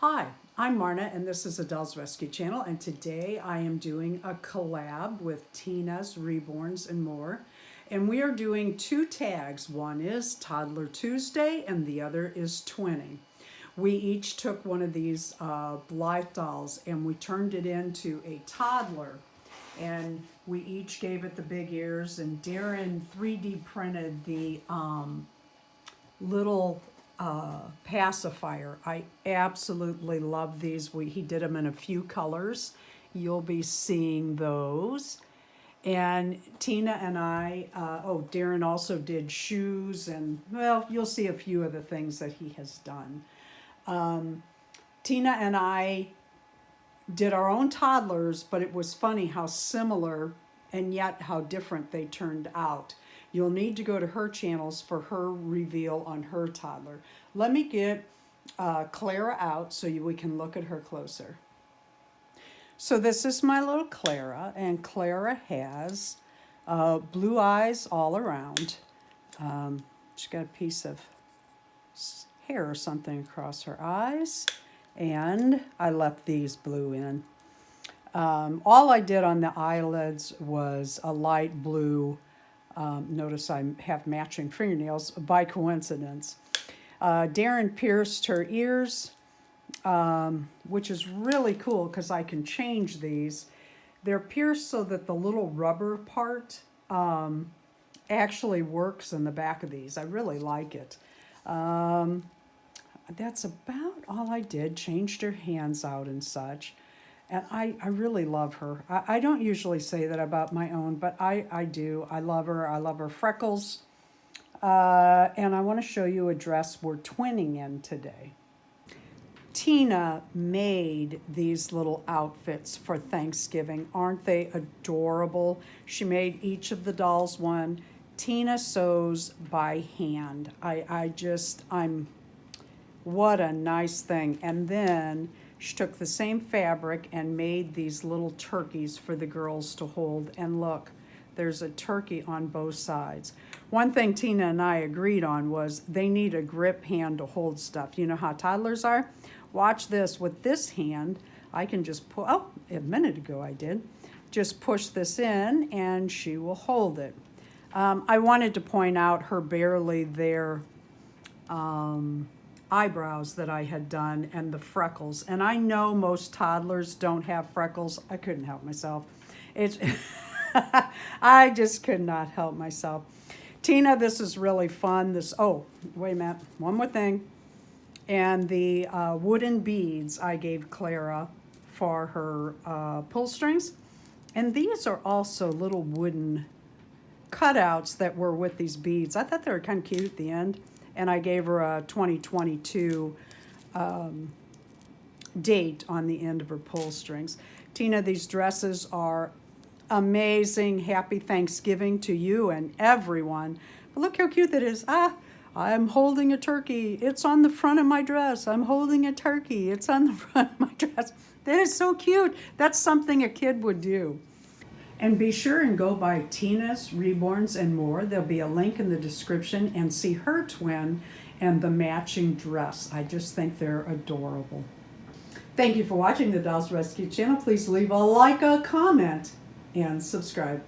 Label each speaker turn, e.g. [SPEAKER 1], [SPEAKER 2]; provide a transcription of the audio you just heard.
[SPEAKER 1] Hi, I'm Marna and this is a Dolls Rescue channel, and today I am doing a collab with Tina's Reborns and More. And we are doing two tags. One is Toddler Tuesday and the other is Twinning. We each took one of these Blythe dolls and we turned it into a toddler. And we each gave it the big ears, and Darren 3D printed the little pacifier. I absolutely love these. He did them in a few colors. You'll be seeing those. And Tina and I, Darren also did shoes, and well, you'll see a few of the things that he has done. Tina and I did our own toddlers, but it was funny how similar and yet how different they turned out. You'll need to go to her channels for her reveal on her toddler. Let me get Clara out so we can look at her closer. So this is my little Clara, and Clara has blue eyes all around. She's got a piece of hair or something across her eyes, and I left these blue in. All I did on the eyelids was a light blue. Notice I have matching fingernails by coincidence. Darren pierced her ears, which is really cool because I can change these. They're pierced so that the little rubber part actually works in the back of these. I really like it. That's about all I did. Changed her hands out and such. And I really love her. I don't usually say that about my own, but I do. I love her. I love her freckles. And I want to show you a dress we're twinning in today. Tina made these little outfits for Thanksgiving. Aren't they adorable? She made each of the dolls one. Tina sews by hand. What a nice thing. And then she took the same fabric and made these little turkeys for the girls to hold. And look, there's a turkey on both sides. One thing Tina and I agreed on was they need a grip hand to hold stuff. You know how toddlers are? Watch this. With this hand, I can just pull, oh, a minute ago I did. Just push this in and she will hold it. I wanted to point out her barely there eyebrows that I had done and the freckles. And I know most toddlers don't have freckles. I couldn't help myself. I just could not help myself. Tina, this is really fun. Oh, wait a minute. One more thing. And the wooden beads I gave Clara for her pull strings. And these are also little wooden cutouts that were with these beads. I thought they were kind of cute at the end. And I gave her a 2022 date on the end of her pull strings. Tina, these dresses are amazing. Happy Thanksgiving to you and everyone. But look how cute that is. I'm holding a turkey. It's on the front of my dress. I'm holding a turkey. It's on the front of my dress. That is so cute. That's something a kid would do. And be sure and go by Tina's Reborns and More. There'll be a link in the description, and see her twin and the matching dress. I just think they're adorable. Thank you for watching the Dolls Rescue channel. Please leave a like, a comment, and subscribe.